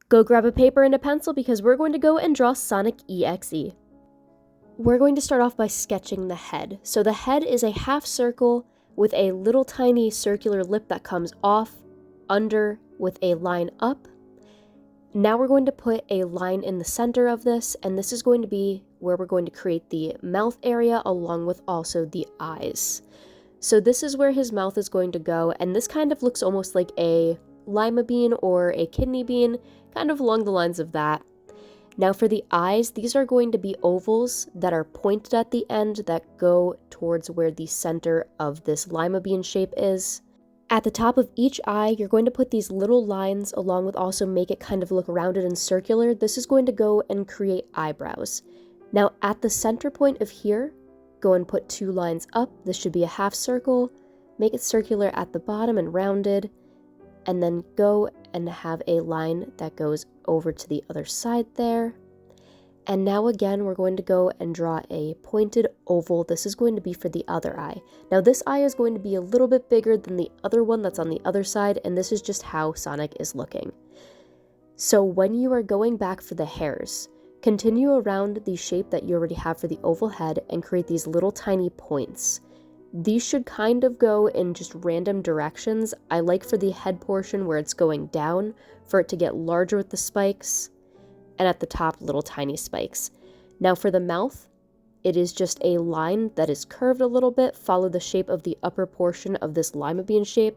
Go grab a paper and a pencil because we're going to go and draw Sonic EXE. We're going to start off by sketching the head. So the head is a half circle with a little tiny circular lip that comes off, under, with a line up. Now we're going to put a line in the center of this, and this is going to be where we're going to create the mouth area along with also the eyes. So this is where his mouth is going to go, and this kind of looks almost like a lima bean or a kidney bean, kind of along the lines of that. Now for the eyes, these are going to be ovals that are pointed at the end that go towards where the center of this lima bean shape is. At the top of each eye, you're going to put these little lines along with also make it kind of look rounded and circular. This is going to go and create eyebrows. Now at the center point of here, go and put 2 lines up. This should be a half circle. Make it circular at the bottom and rounded. And then go and have a line that goes over to the other side there. And now again, we're going to go and draw a pointed oval. This is going to be for the other eye. Now this eye is going to be a little bit bigger than the other one that's on the other side, and this is just how Sonic is looking. So when you are going back for the hairs, continue around the shape that you already have for the oval head and create these little tiny points. These should kind of go in just random directions. I like for the head portion where it's going down, for it to get larger with the spikes, and at the top, little tiny spikes. Now for the mouth, it is just a line that is curved a little bit, follow the shape of the upper portion of this lima bean shape,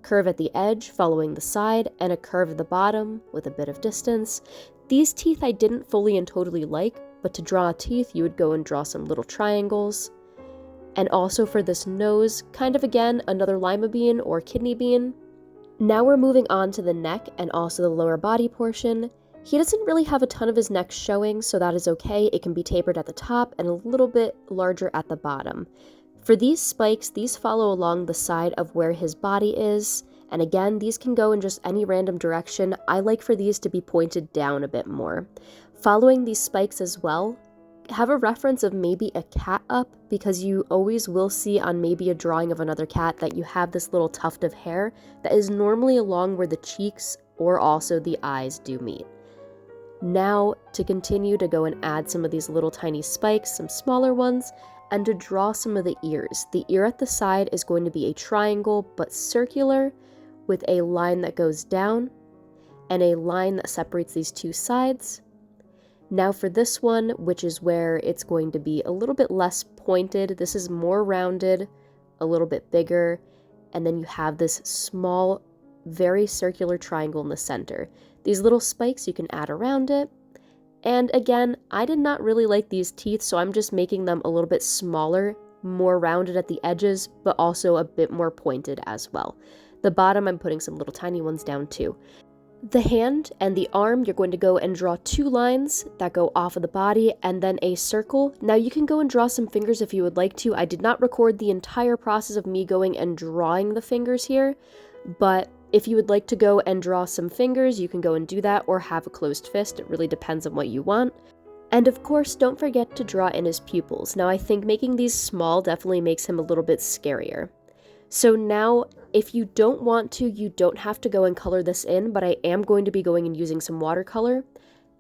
curve at the edge following the side, and a curve at the bottom with a bit of distance. These teeth I didn't fully and totally like, but to draw teeth, you would go and draw some little triangles. And also for this nose, kind of again, another lima bean or kidney bean. Now we're moving on to the neck and also the lower body portion. He doesn't really have a ton of his neck showing, so that is okay. It can be tapered at the top and a little bit larger at the bottom. For these spikes, these follow along the side of where his body is. And again, these can go in just any random direction. I like for these to be pointed down a bit more. Following these spikes as well, have a reference of maybe a cat up, because you always will see on maybe a drawing of another cat that you have this little tuft of hair that is normally along where the cheeks or also the eyes do meet. Now to continue to go and add some of these little tiny spikes, some smaller ones, and to draw some of the ears. The ear at the side is going to be a triangle but circular with a line that goes down and a line that separates these 2 sides. Now for this one, which is where it's going to be a little bit less pointed, this is more rounded, a little bit bigger, and then you have this small, very circular triangle in the center. These little spikes you can add around it. And again, I did not really like these teeth, so I'm just making them a little bit smaller, more rounded at the edges, but also a bit more pointed as well. The bottom, I'm putting some little tiny ones down too. The hand and the arm, you're going to go and draw 2 lines that go off of the body and then a circle. Now you can go and draw some fingers if you would like to. I did not record the entire process of me going and drawing the fingers here, but if you would like to go and draw some fingers, you can go and do that, or have a closed fist. It really depends on what you want. And of course, don't forget to draw in his pupils. Now I think making these small definitely makes him a little bit scarier. So now, if you don't want to, you don't have to go and color this in, but I am going to be going and using some watercolor.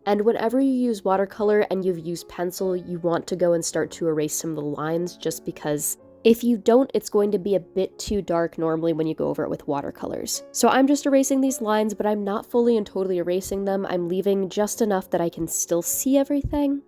And whenever you use watercolor and you've used pencil, you want to go and start to erase some of the lines, just because if you don't, it's going to be a bit too dark normally when you go over it with watercolors. So I'm just erasing these lines, but I'm not fully and totally erasing them. I'm leaving just enough that I can still see everything.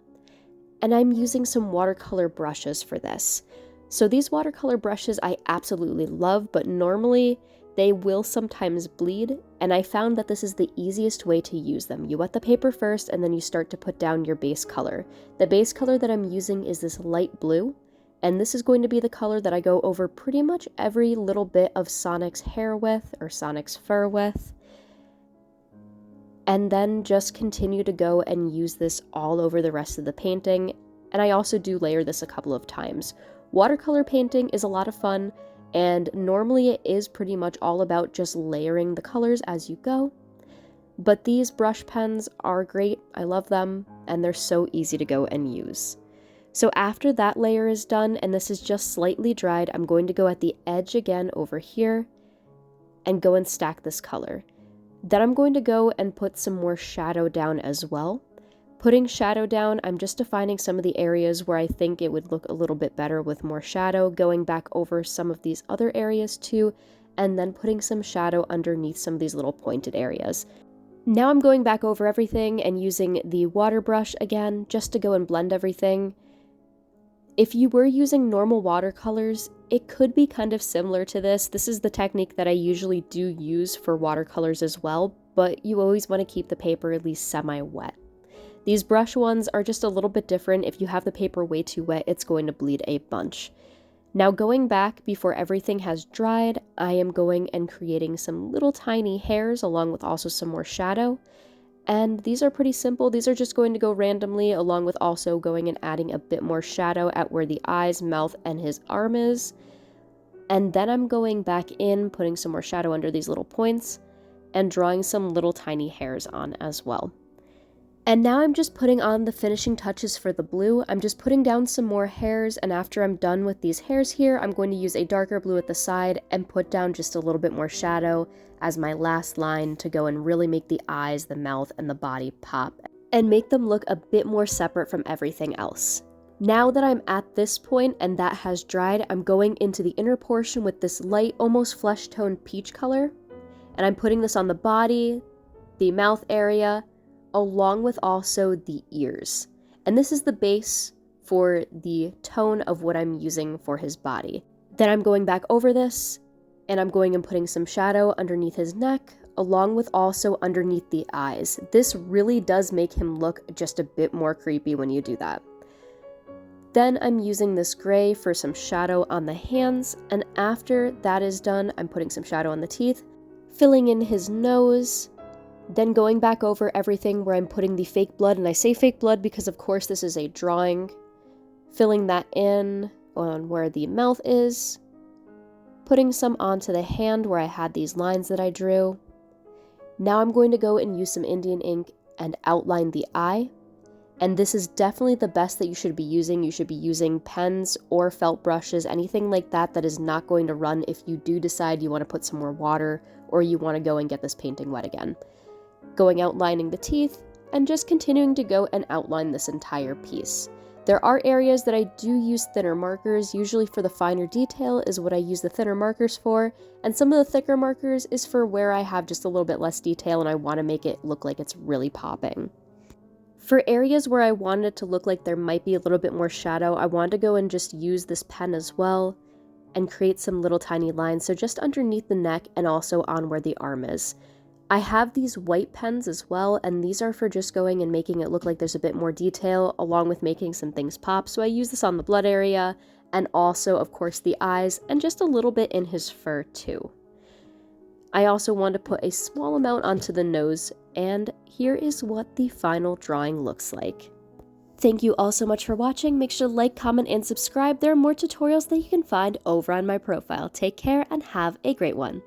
And I'm using some watercolor brushes for this. So these watercolor brushes I absolutely love, but normally they will sometimes bleed, and I found that this is the easiest way to use them. You wet the paper first, and then you start to put down your base color. The base color that I'm using is this light blue, and this is going to be the color that I go over pretty much every little bit of Sonic's hair with, or Sonic's fur with. And then just continue to go and use this all over the rest of the painting, and I also do layer this a couple of times. Watercolor painting is a lot of fun, and normally it is pretty much all about just layering the colors as you go. But these brush pens are great, I love them, and they're so easy to go and use. So after that layer is done, and this is just slightly dried, I'm going to go at the edge again over here, and go and stack this color. Then I'm going to go and put some more shadow down as well. Putting shadow down, I'm just defining some of the areas where I think it would look a little bit better with more shadow, going back over some of these other areas too, and then putting some shadow underneath some of these little pointed areas. Now I'm going back over everything and using the water brush again, just to go and blend everything. If you were using normal watercolors, it could be kind of similar to this. This is the technique that I usually do use for watercolors as well, but you always want to keep the paper at least semi-wet. These brush ones are just a little bit different. If you have the paper way too wet, it's going to bleed a bunch. Now going back before everything has dried, I am going and creating some little tiny hairs along with also some more shadow. And these are pretty simple. These are just going to go randomly, along with also going and adding a bit more shadow at where the eyes, mouth, and his arm is. And then I'm going back in, putting some more shadow under these little points, and drawing some little tiny hairs on as well. And now I'm just putting on the finishing touches for the blue. I'm just putting down some more hairs, and after I'm done with these hairs here, I'm going to use a darker blue at the side and put down just a little bit more shadow as my last line to go and really make the eyes, the mouth, and the body pop and make them look a bit more separate from everything else. Now that I'm at this point and that has dried, I'm going into the inner portion with this light, almost flesh toned peach color, and I'm putting this on the body, the mouth area, along with also the ears. And this is the base for the tone of what I'm using for his body. Then I'm going back over this, and I'm going and putting some shadow underneath his neck, along with also underneath the eyes. This really does make him look just a bit more creepy when you do that. Then I'm using this gray for some shadow on the hands, and after that is done, I'm putting some shadow on the teeth, filling in his nose, then going back over everything where I'm putting the fake blood, and I say fake blood because of course this is a drawing, filling that in on where the mouth is, putting some onto the hand where I had these lines that I drew. Now I'm going to go and use some Indian ink and outline the eye, and this is definitely the best that you should be using. You should be using pens or felt brushes, anything like that that is not going to run if you do decide you want to put some more water or you want to go and get this painting wet again. Going outlining the teeth, and just continuing to go and outline this entire piece. There are areas that I do use thinner markers, usually for the finer detail is what I use the thinner markers for, and some of the thicker markers is for where I have just a little bit less detail and I want to make it look like it's really popping. For areas where I wanted it to look like there might be a little bit more shadow, I wanted to go and just use this pen as well and create some little tiny lines, so just underneath the neck and also on where the arm is. I have these white pens as well, and these are for just going and making it look like there's a bit more detail, along with making some things pop. So I use this on the blood area, and also, of course, the eyes, and just a little bit in his fur too. I also want to put a small amount onto the nose, and here is what the final drawing looks like. Thank you all so much for watching. Make sure to like, comment, and subscribe. There are more tutorials that you can find over on my profile. Take care and have a great one.